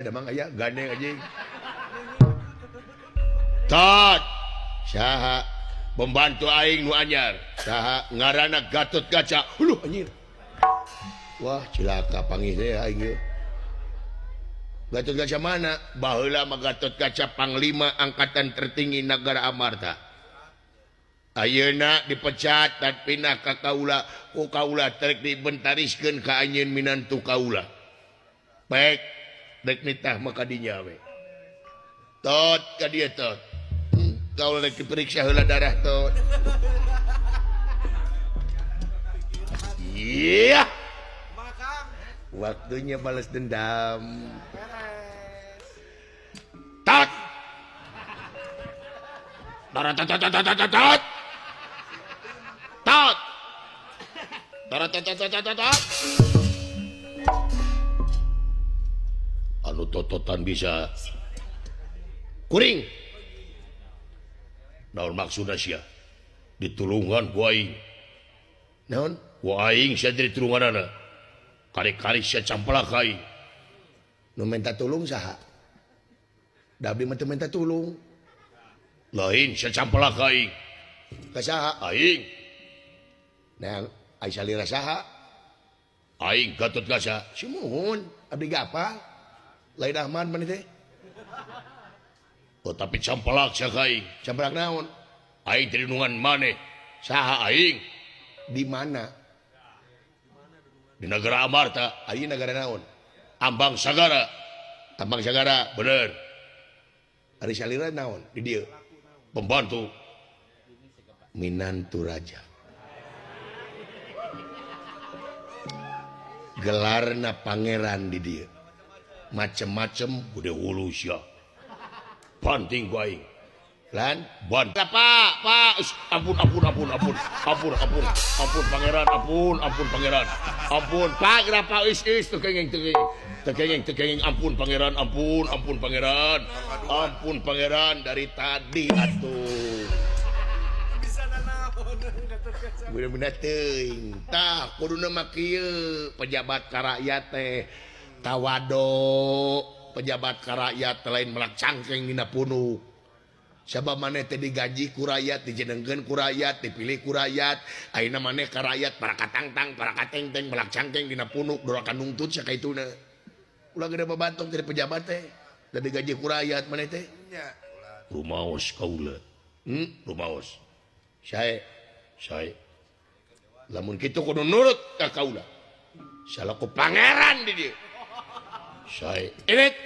Emang aya gandeng anjing. Tot. Saha pembantu aing nu anyar. Saha ngaranna Gatot Kaca. Huluh anjing. Wah, cilaka panggih teh aing ge. Gatot Kaca mana? Baheula mah Gatot Kaca panglima angkatan tertinggi negara Amarta. Ayeuna dipecat dan pindah ka kaula. Ku kaula trek dibentariskeun ka anjeun minantu kaula. Baik, dek nitah maka dinya we. Tot ka dieu tot. Kaula rek diperiksa heula darah tot. Iya. Waktunya balas dendam. Tot. Tot. Tot. Tot. Anu tototan bisa kuring. Naon maksudna sia? Ditulungan ku aing. Naon? Ku aing sia jadi tulunganana. Kari-kari sia campelak aing. Nu minta tulung saha? Da abdi mah teu minta tulung. Lain sia campelak aing. Ka saha? Aing. Nah, ai salira saha? Aing Gatot Kaca. Simuhun, abdi gapal. Lain Ahmad mana teh? Oh tapi campelak sia ka aing. Campelak naon? Aing trinungan maneh. Saha aing? Di mana? Di negara Amarta. Aing negara naon? Ambang Sagara. Ambang Sagara, bener. Ari salira naon? Di dieu. Pembantu minantu raja. Gelarna pangeran di dieu. Macem-macem udah hulu sia. Banting ku aing. Lan ban Pak, ampun pangeran, ampun pangeran. Ampun Pak, kenapa is tekengeng ampun pangeran, ampun pangeran. Ampun pangeran dari tadi atuh. Bisa nanaon bener-bener teuing. Tah kuduna mah kieu pejabat karakyat teh tawado, pejabat karakyat lain melak cangkeng dina punuk. Sabab maneh teh digaji ku rakyat, dijenengkeun ku rakyat, dipilih ku rakyat. Ayeuna maneh ka rakyat para katangtang, para katengteng melak cangkeng dina punuk dorakan nungtut sakaituna. Ulah gede babantok jadi pejabat teh. Da digaji ku rakyat maneh teh. Nya. Rumaos kaula. Rumaos. Sae. Lamun kitu kudu nurut ka kaula. Salaku pangeran di dieu. Sae. Ini